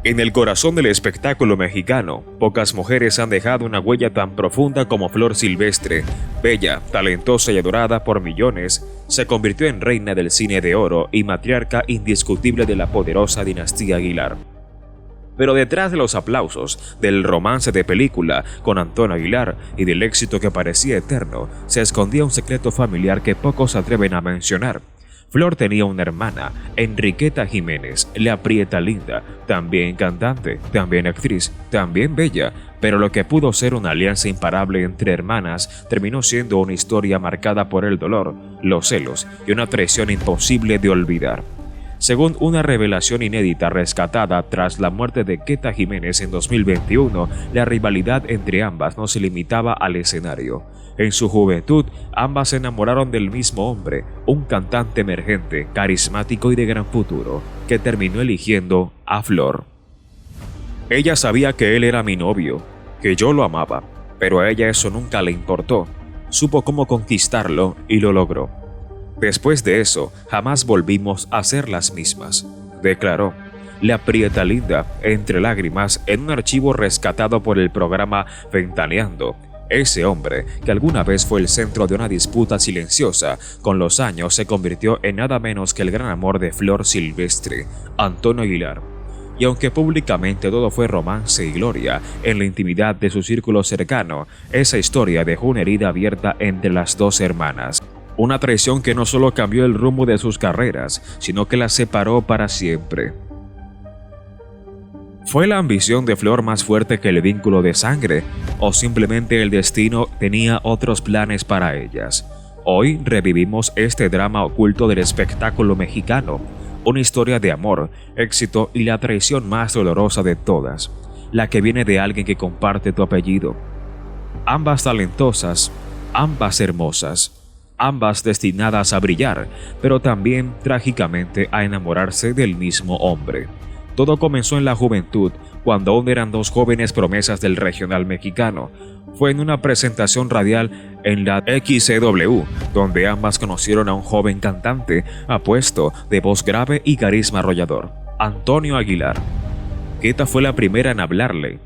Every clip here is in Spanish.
En el corazón del espectáculo mexicano, pocas mujeres han dejado una huella tan profunda como Flor Silvestre. Bella, talentosa y adorada por millones, se convirtió en reina del cine de oro y matriarca indiscutible de la poderosa dinastía Aguilar. Pero detrás de los aplausos, del romance de película con Antonio Aguilar y del éxito que parecía eterno, se escondía un secreto familiar que pocos se atreven a mencionar. Flor tenía una hermana, Enriqueta Jiménez, la Prieta Linda, también cantante, también actriz, también bella, pero lo que pudo ser una alianza imparable entre hermanas terminó siendo una historia marcada por el dolor, los celos y una traición imposible de olvidar. Según una revelación inédita rescatada tras la muerte de Queta Jiménez en 2021, la rivalidad entre ambas no se limitaba al escenario. En su juventud, ambas se enamoraron del mismo hombre, un cantante emergente, carismático y de gran futuro, que terminó eligiendo a Flor. Ella sabía que él era mi novio, que yo lo amaba, pero a ella eso nunca le importó. Supo cómo conquistarlo y lo logró. Después de eso, jamás volvimos a ser las mismas, declaró la Prieta Linda, entre lágrimas, en un archivo rescatado por el programa Ventaneando. Ese hombre, que alguna vez fue el centro de una disputa silenciosa, con los años se convirtió en nada menos que el gran amor de Flor Silvestre, Antonio Aguilar. Y aunque públicamente todo fue romance y gloria, en la intimidad de su círculo cercano, esa historia dejó una herida abierta entre las dos hermanas. Una traición que no solo cambió el rumbo de sus carreras, sino que las separó para siempre. ¿Fue la ambición de Flor más fuerte que el vínculo de sangre? ¿O simplemente el destino tenía otros planes para ellas? Hoy revivimos este drama oculto del espectáculo mexicano, una historia de amor, éxito y la traición más dolorosa de todas, la que viene de alguien que comparte tu apellido. Ambas talentosas, ambas hermosas, ambas destinadas a brillar, pero también trágicamente a enamorarse del mismo hombre. Todo comenzó en la juventud, cuando aún eran dos jóvenes promesas del regional mexicano. Fue en una presentación radial en la XCW, donde ambas conocieron a un joven cantante, apuesto, de voz grave y carisma arrollador, Antonio Aguilar. Queta fue la primera en hablarle.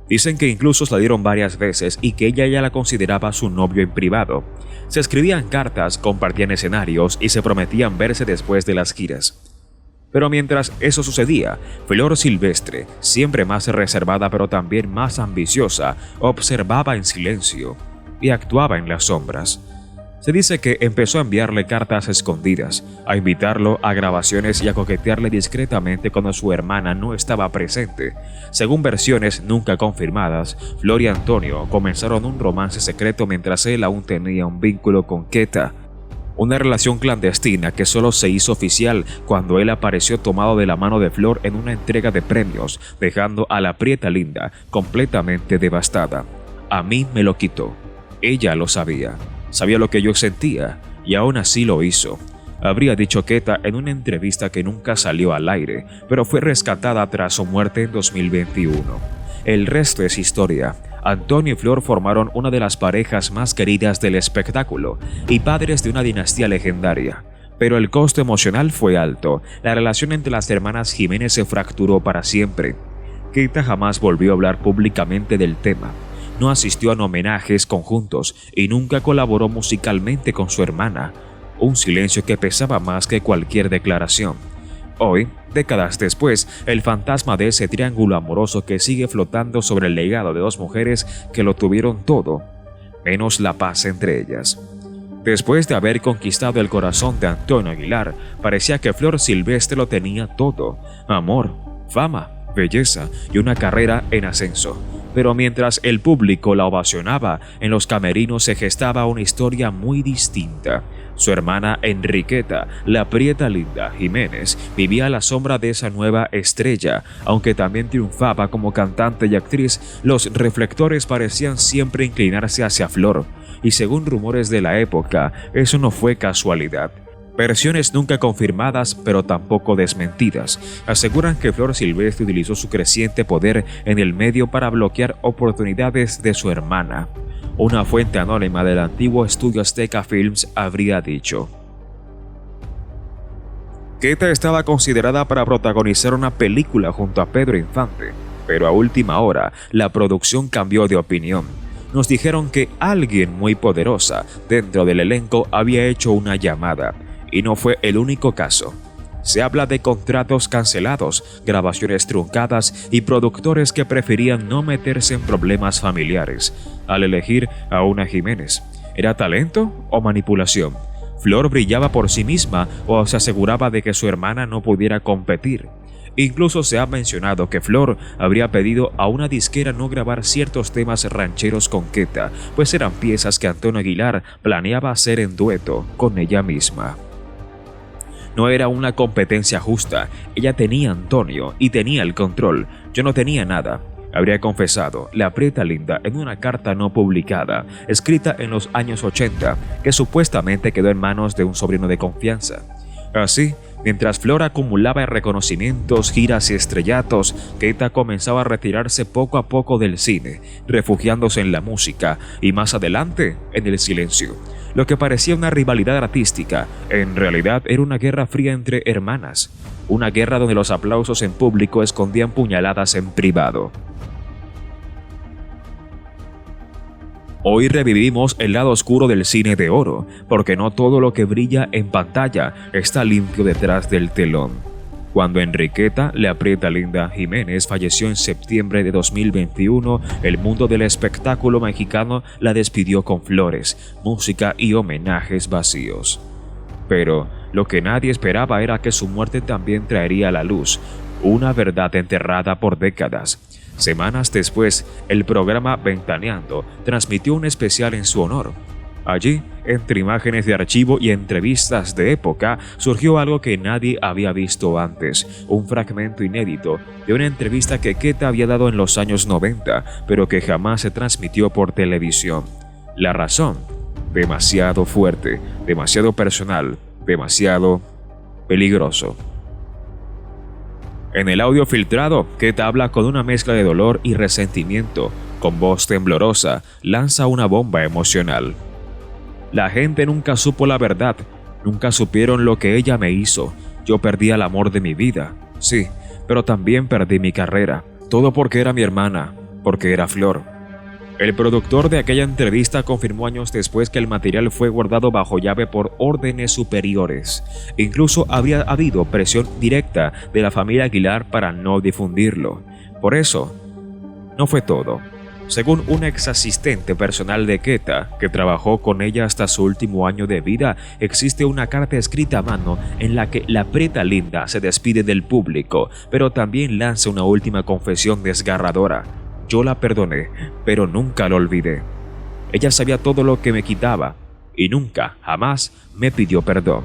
Dicen que incluso salieron varias veces y que ella ya la consideraba su novio en privado. Se escribían cartas, compartían escenarios y se prometían verse después de las giras. Pero mientras eso sucedía, Flor Silvestre, siempre más reservada pero también más ambiciosa, observaba en silencio y actuaba en las sombras. Se dice que empezó a enviarle cartas escondidas, a invitarlo a grabaciones y a coquetearle discretamente cuando su hermana no estaba presente. Según versiones nunca confirmadas, Flor y Antonio comenzaron un romance secreto mientras él aún tenía un vínculo con Queta. Una relación clandestina que solo se hizo oficial cuando él apareció tomado de la mano de Flor en una entrega de premios, dejando a la Prieta Linda completamente devastada. A mí me lo quitó. Ella lo sabía. Sabía lo que yo sentía, y aún así lo hizo. Habría dicho Queta en una entrevista que nunca salió al aire, pero fue rescatada tras su muerte en 2021. El resto es historia. Antonio y Flor formaron una de las parejas más queridas del espectáculo y padres de una dinastía legendaria. Pero el costo emocional fue alto. La relación entre las hermanas Jiménez se fracturó para siempre. Queta jamás volvió a hablar públicamente del tema. No asistió a homenajes conjuntos y nunca colaboró musicalmente con su hermana. Un silencio que pesaba más que cualquier declaración. Hoy, décadas después, el fantasma de ese triángulo amoroso que sigue flotando sobre el legado de dos mujeres que lo tuvieron todo, menos la paz entre ellas. Después de haber conquistado el corazón de Antonio Aguilar, parecía que Flor Silvestre lo tenía todo: amor, fama, belleza y una carrera en ascenso. Pero mientras el público la ovacionaba, en los camerinos se gestaba una historia muy distinta. Su hermana Enriqueta, la Prieta Linda Jiménez, vivía a la sombra de esa nueva estrella. Aunque también triunfaba como cantante y actriz, los reflectores parecían siempre inclinarse hacia Flor. Y según rumores de la época, eso no fue casualidad. Versiones nunca confirmadas, pero tampoco desmentidas, aseguran que Flor Silvestre utilizó su creciente poder en el medio para bloquear oportunidades de su hermana. Una fuente anónima del antiguo estudio Azteca Films habría dicho: Keta estaba considerada para protagonizar una película junto a Pedro Infante, pero a última hora la producción cambió de opinión. Nos dijeron que alguien muy poderosa dentro del elenco había hecho una llamada, y no fue el único caso. Se habla de contratos cancelados, grabaciones truncadas y productores que preferían no meterse en problemas familiares al elegir a una Jiménez. ¿Era talento o manipulación? ¿Flor brillaba por sí misma o se aseguraba de que su hermana no pudiera competir? Incluso se ha mencionado que Flor habría pedido a una disquera no grabar ciertos temas rancheros con Keta, pues eran piezas que Antonio Aguilar planeaba hacer en dueto con ella misma. No era una competencia justa, ella tenía a Antonio y tenía el control, yo no tenía nada. Habría confesado la Prieta Linda en una carta no publicada, escrita en los años 80, que supuestamente quedó en manos de un sobrino de confianza. Así, mientras Flor acumulaba reconocimientos, giras y estrellatos, Keta comenzaba a retirarse poco a poco del cine, refugiándose en la música y más adelante en el silencio. Lo que parecía una rivalidad artística, en realidad era una guerra fría entre hermanas, una guerra donde los aplausos en público escondían puñaladas en privado. Hoy revivimos el lado oscuro del cine de oro, porque no todo lo que brilla en pantalla está limpio detrás del telón. Cuando Enriqueta La Prieta Linda Jiménez falleció en septiembre de 2021, el mundo del espectáculo mexicano la despidió con flores, música y homenajes vacíos. Pero lo que nadie esperaba era que su muerte también traería a la luz una verdad enterrada por décadas. Semanas después, el programa Ventaneando transmitió un especial en su honor. Allí, entre imágenes de archivo y entrevistas de época, surgió algo que nadie había visto antes, un fragmento inédito de una entrevista que Keta había dado en los años 90, pero que jamás se transmitió por televisión. La razón: demasiado fuerte, demasiado personal, demasiado peligroso. En el audio filtrado, Keta habla con una mezcla de dolor y resentimiento. Con voz temblorosa, lanza una bomba emocional. La gente nunca supo la verdad, nunca supieron lo que ella me hizo. Yo perdí el amor de mi vida, sí, pero también perdí mi carrera. Todo porque era mi hermana, porque era Flor. El productor de aquella entrevista confirmó años después que el material fue guardado bajo llave por órdenes superiores. Incluso habría habido presión directa de la familia Aguilar para no difundirlo. Por eso, no fue todo. Según un ex asistente personal de Keta, que trabajó con ella hasta su último año de vida, existe una carta escrita a mano en la que la Prieta Linda se despide del público, pero también lanza una última confesión desgarradora. Yo la perdoné, pero nunca la olvidé. Ella sabía todo lo que me quitaba y nunca, jamás, me pidió perdón.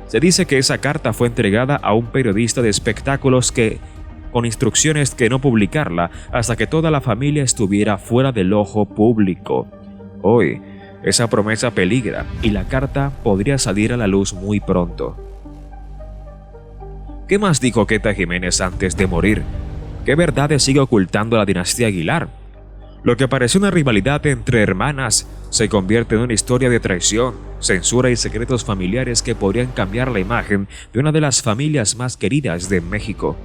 Se dice que esa carta fue entregada a un periodista de espectáculos con instrucciones que no publicarla hasta que toda la familia estuviera fuera del ojo público. Hoy, esa promesa peligra y la carta podría salir a la luz muy pronto. ¿Qué más dijo Keta Jiménez antes de morir? ¿Qué verdades sigue ocultando la dinastía Aguilar? Lo que pareció una rivalidad entre hermanas se convierte en una historia de traición, censura y secretos familiares que podrían cambiar la imagen de una de las familias más queridas de México.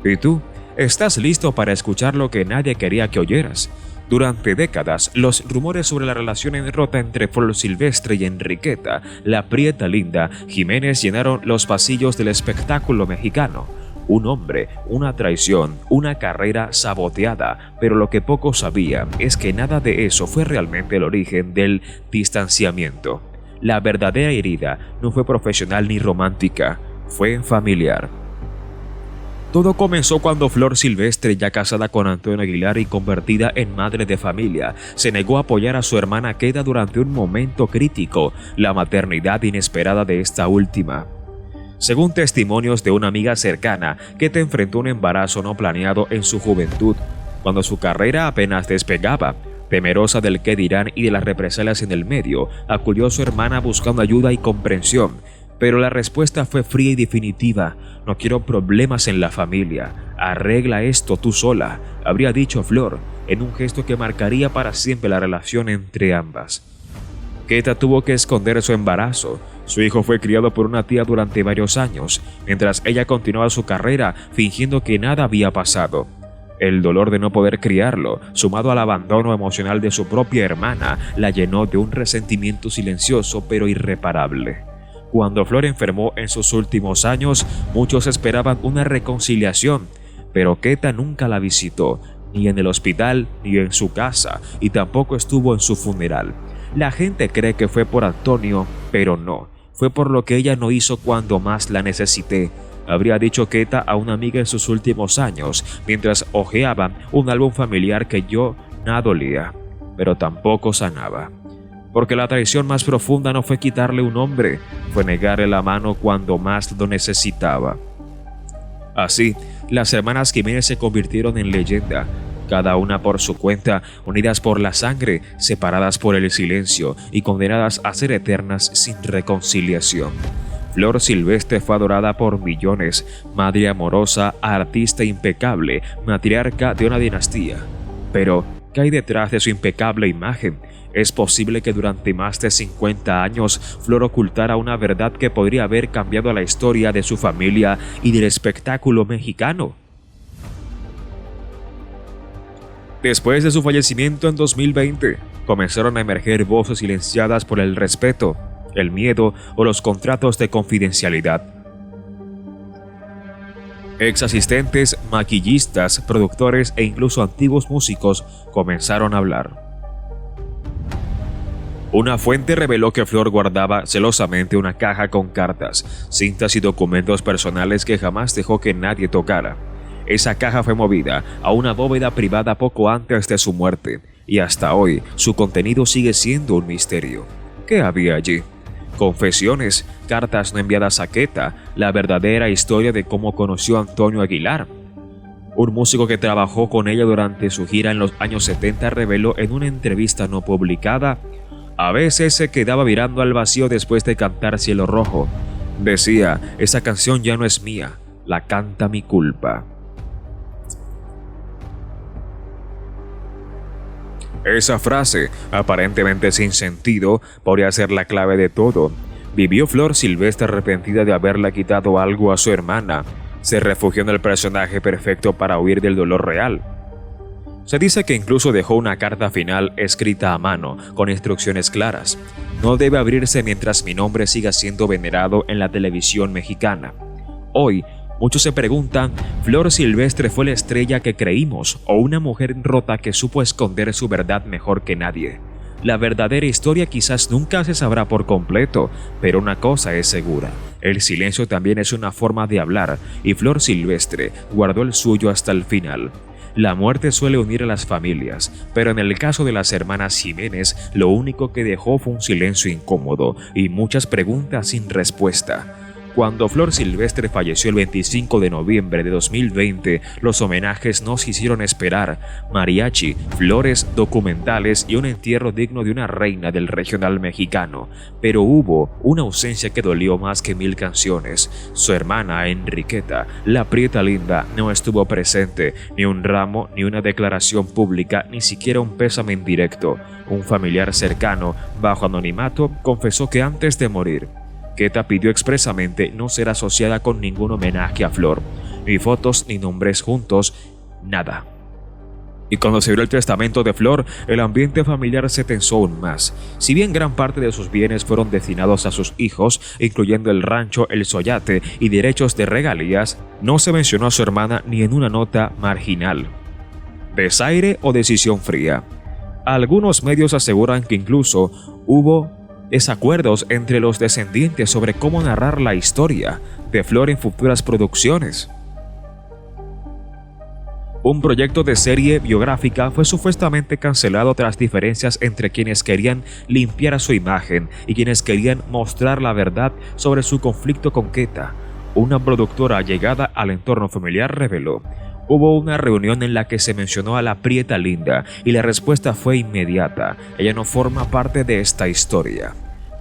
¿Y tú? ¿Estás listo para escuchar lo que nadie quería que oyeras? Durante décadas, los rumores sobre la relación rota entre Flor Silvestre y Enriqueta, La Prieta Linda Jiménez, llenaron los pasillos del espectáculo mexicano. Un hombre, una traición, una carrera saboteada, pero lo que pocos sabían es que nada de eso fue realmente el origen del distanciamiento. La verdadera herida no fue profesional ni romántica, fue familiar. Todo comenzó cuando Flor Silvestre, ya casada con Antonio Aguilar y convertida en madre de familia, se negó a apoyar a su hermana Keta durante un momento crítico, la maternidad inesperada de esta última. Según testimonios de una amiga cercana, Keta enfrentó un embarazo no planeado en su juventud, cuando su carrera apenas despegaba. Temerosa del qué dirán y de las represalias en el medio, acudió a su hermana buscando ayuda y comprensión. Pero la respuesta fue fría y definitiva: no quiero problemas en la familia, arregla esto tú sola, habría dicho Flor, en un gesto que marcaría para siempre la relación entre ambas. Keta tuvo que esconder su embarazo, Su hijo fue criado por una tía durante varios años, mientras ella continuaba su carrera fingiendo que nada había pasado. El dolor de no poder criarlo, sumado al abandono emocional de su propia hermana, la llenó de un resentimiento silencioso pero irreparable. Cuando Flor enfermó en sus últimos años, muchos esperaban una reconciliación, pero Queta nunca la visitó, ni en el hospital ni en su casa, y tampoco estuvo en su funeral. La gente cree que fue por Antonio, pero no, fue por lo que ella no hizo cuando más la necesité, habría dicho Queta a una amiga en sus últimos años, mientras hojeaban un álbum familiar que yo nada dolía, pero tampoco sanaba. Porque la traición más profunda no fue quitarle un hombre, fue negarle la mano cuando más lo necesitaba. Así, las hermanas Jiménez se convirtieron en leyenda, cada una por su cuenta, unidas por la sangre, separadas por el silencio y condenadas a ser eternas sin reconciliación. Flor Silvestre fue adorada por millones, madre amorosa, artista impecable, matriarca de una dinastía. Pero, ¿qué hay detrás de su impecable imagen? ¿Es posible que durante más de 50 años Flor ocultara una verdad que podría haber cambiado la historia de su familia y del espectáculo mexicano? Después de su fallecimiento en 2020, comenzaron a emerger voces silenciadas por el respeto, el miedo o los contratos de confidencialidad. Ex asistentes, maquillistas, productores e incluso antiguos músicos comenzaron a hablar. Una fuente reveló que Flor guardaba celosamente una caja con cartas, cintas y documentos personales que jamás dejó que nadie tocara. Esa caja fue movida a una bóveda privada poco antes de su muerte, y hasta hoy su contenido sigue siendo un misterio. ¿Qué había allí? Confesiones, cartas no enviadas a Queta, la verdadera historia de cómo conoció a Antonio Aguilar. Un músico que trabajó con ella durante su gira en los años 70 reveló en una entrevista no publicada: a veces se quedaba mirando al vacío después de cantar Cielo Rojo. Decía, esa canción ya no es mía, la canta mi culpa. Esa frase, aparentemente sin sentido, podría ser la clave de todo. ¿Vivió Flor Silvestre arrepentida de haberle quitado algo a su hermana? ¿Se refugió en el personaje perfecto para huir del dolor real? Se dice que incluso dejó una carta final escrita a mano, con instrucciones claras. No debe abrirse mientras mi nombre siga siendo venerado en la televisión mexicana. Hoy, muchos se preguntan, ¿Flor Silvestre fue la estrella que creímos o una mujer rota que supo esconder su verdad mejor que nadie? La verdadera historia quizás nunca se sabrá por completo, pero una cosa es segura: el silencio también es una forma de hablar, y Flor Silvestre guardó el suyo hasta el final. La muerte suele unir a las familias, pero en el caso de las hermanas Jiménez, lo único que dejó fue un silencio incómodo y muchas preguntas sin respuesta. Cuando Flor Silvestre falleció el 25 de noviembre de 2020, los homenajes no se hicieron esperar: mariachi, flores, documentales y un entierro digno de una reina del regional mexicano. Pero hubo una ausencia que dolió más que 1000 canciones. Su hermana Enriqueta, la prieta linda, no estuvo presente, ni un ramo, ni una declaración pública, ni siquiera un pésame en directo. Un familiar cercano, bajo anonimato, confesó que antes de morir, Queta pidió expresamente no ser asociada con ningún homenaje a Flor, ni fotos ni nombres juntos, nada. Y cuando se vio el testamento de Flor, el ambiente familiar se tensó aún más. Si bien gran parte de sus bienes fueron destinados a sus hijos, incluyendo el rancho El Soyate y derechos de regalías, no se mencionó a su hermana ni en una nota marginal. ¿Desaire o decisión fría? Algunos medios aseguran que incluso hubo desacuerdos entre los descendientes sobre cómo narrar la historia de Flor en futuras producciones. Un proyecto de serie biográfica fue supuestamente cancelado tras diferencias entre quienes querían limpiar su imagen y quienes querían mostrar la verdad sobre su conflicto con Queta. Una productora allegada al entorno familiar reveló: hubo una reunión en la que se mencionó a la prieta linda y la respuesta fue inmediata: ella no forma parte de esta historia.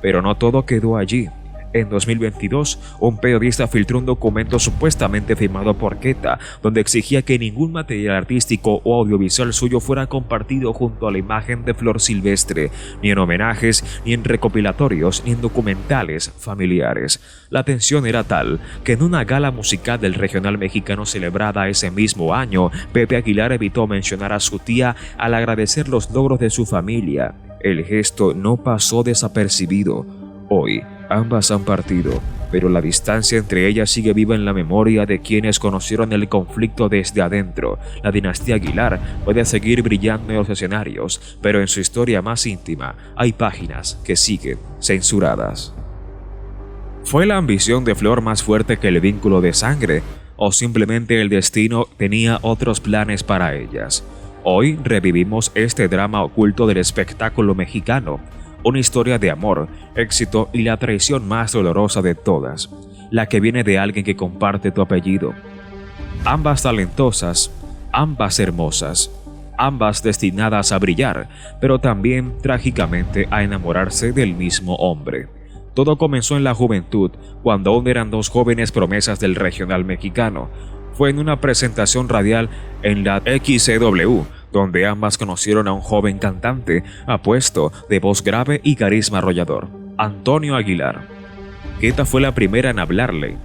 Pero no todo quedó allí. En 2022, un periodista filtró un documento supuestamente firmado por Keta, donde exigía que ningún material artístico o audiovisual suyo fuera compartido junto a la imagen de Flor Silvestre, ni en homenajes, ni en recopilatorios, ni en documentales familiares. La tensión era tal que en una gala musical del regional mexicano celebrada ese mismo año, Pepe Aguilar evitó mencionar a su tía al agradecer los logros de su familia. El gesto no pasó desapercibido. Hoy, ambas han partido, pero la distancia entre ellas sigue viva en la memoria de quienes conocieron el conflicto desde adentro. La dinastía Aguilar puede seguir brillando en los escenarios, pero en su historia más íntima hay páginas que siguen censuradas. ¿Fue la ambición de Flor más fuerte que el vínculo de sangre? ¿O simplemente el destino tenía otros planes para ellas? Hoy revivimos este drama oculto del espectáculo mexicano. Una historia de amor, éxito y la traición más dolorosa de todas, la que viene de alguien que comparte tu apellido. Ambas talentosas, ambas hermosas, ambas destinadas a brillar, pero también trágicamente a enamorarse del mismo hombre. Todo comenzó en la juventud, cuando aún eran dos jóvenes promesas del regional mexicano. Fue en una presentación radial en la XCW, donde ambas conocieron a un joven cantante, apuesto, de voz grave y carisma arrollador, Antonio Aguilar. Keta fue la primera en hablarle.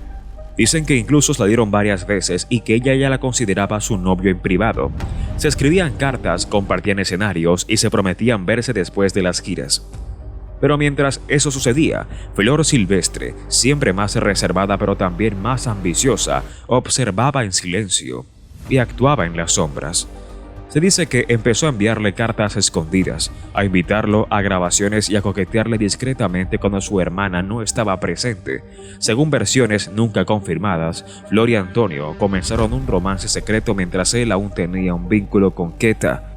Dicen que incluso salieron varias veces y que ella ya la consideraba su novio en privado. Se escribían cartas, compartían escenarios y se prometían verse después de las giras. Pero mientras eso sucedía, Flor Silvestre, siempre más reservada pero también más ambiciosa, observaba en silencio y actuaba en las sombras. Se dice que empezó a enviarle cartas escondidas, a invitarlo a grabaciones y a coquetearle discretamente cuando su hermana no estaba presente. Según versiones nunca confirmadas, Flor y Antonio comenzaron un romance secreto mientras él aún tenía un vínculo con Keta.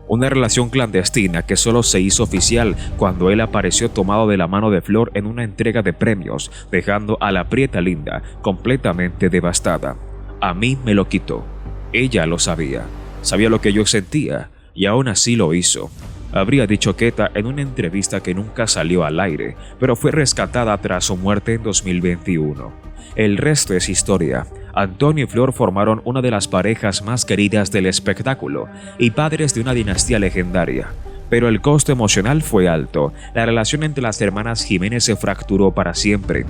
Una relación clandestina que solo se hizo oficial cuando él apareció tomado de la mano de Flor en una entrega de premios, dejando a la prieta linda completamente devastada. A mí me lo quitó. Ella lo sabía. Sabía lo que yo sentía, y aún así lo hizo. Habría dicho Keta en una entrevista que nunca salió al aire, pero fue rescatada tras su muerte en 2021. El resto es historia. Antonio y Flor formaron una de las parejas más queridas del espectáculo y padres de una dinastía legendaria. Pero el costo emocional fue alto. La relación entre las hermanas Jiménez se fracturó para siempre.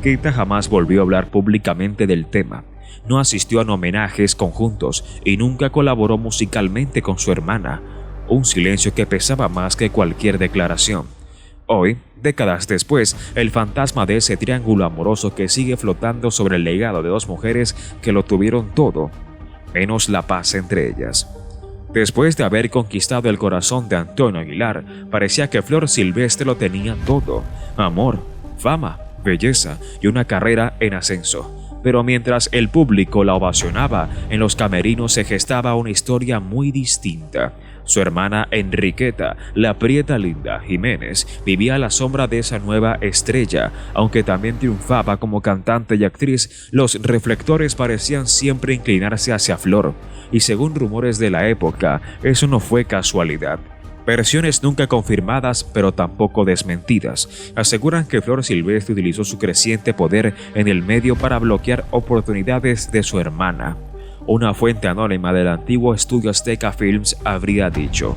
Keta jamás volvió a hablar públicamente del tema. No asistió a homenajes conjuntos y nunca colaboró musicalmente con su hermana, un silencio que pesaba más que cualquier declaración. Hoy, décadas después, el fantasma de ese triángulo amoroso que sigue flotando sobre el legado de dos mujeres que lo tuvieron todo, menos la paz entre ellas. Después de haber conquistado el corazón de Antonio Aguilar, parecía que Flor Silvestre lo tenía todo: amor, fama, belleza y una carrera en ascenso. Pero mientras el público la ovacionaba, en los camerinos se gestaba una historia muy distinta. Su hermana Enriqueta, la prieta linda Jiménez, vivía a la sombra de esa nueva estrella. Aunque también triunfaba como cantante y actriz, los reflectores parecían siempre inclinarse hacia Flor. Y según rumores de la época, eso no fue casualidad. Versiones nunca confirmadas, pero tampoco desmentidas, aseguran que Flor Silvestre utilizó su creciente poder en el medio para bloquear oportunidades de su hermana. Una fuente anónima del antiguo estudio Azteca Films habría dicho: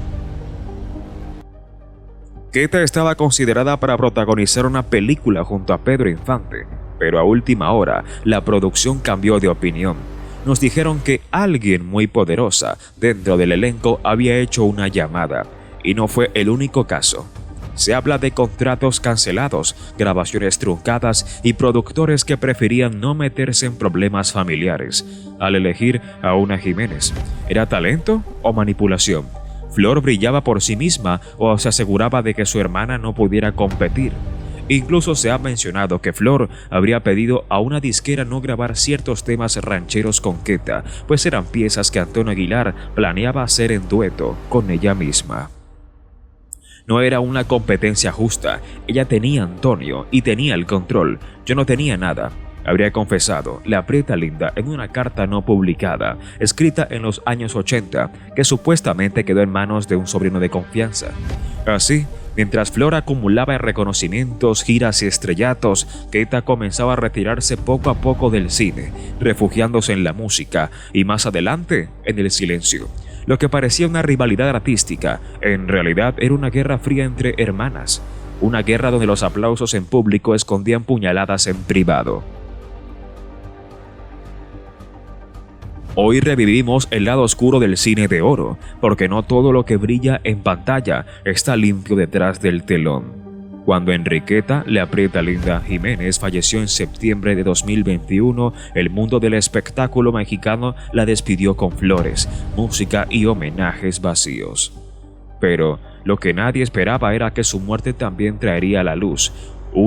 Keta estaba considerada para protagonizar una película junto a Pedro Infante, pero a última hora la producción cambió de opinión. Nos dijeron que alguien muy poderosa dentro del elenco había hecho una llamada. Y no fue el único caso. Se habla de contratos cancelados, grabaciones truncadas y productores que preferían no meterse en problemas familiares al elegir a una Jiménez. ¿Era talento o manipulación? ¿Flor brillaba por sí misma o se aseguraba de que su hermana no pudiera competir? Incluso se ha mencionado que Flor habría pedido a una disquera no grabar ciertos temas rancheros con Keta, pues eran piezas que Antonio Aguilar planeaba hacer en dueto con ella misma. No era una competencia justa. Ella tenía a Antonio y tenía el control. Yo no tenía nada, habría confesado la prieta linda en una carta no publicada, escrita en los años 80, que supuestamente quedó en manos de un sobrino de confianza. Así, Mientras Flor acumulaba reconocimientos, giras y estrellatos, Queta comenzaba a retirarse poco a poco del cine, refugiándose en la música y más adelante en el silencio. Lo que parecía una rivalidad artística, en realidad era una guerra fría entre hermanas, una guerra donde los aplausos en público escondían puñaladas en privado. Hoy revivimos el lado oscuro del cine de oro, porque no todo lo que brilla en pantalla está limpio detrás del telón. Cuando Enriqueta, le aprieta Linda Jiménez, falleció en septiembre de 2021, el mundo del espectáculo mexicano la despidió con flores, música y homenajes vacíos. Pero lo que nadie esperaba era que su muerte también traería a la luz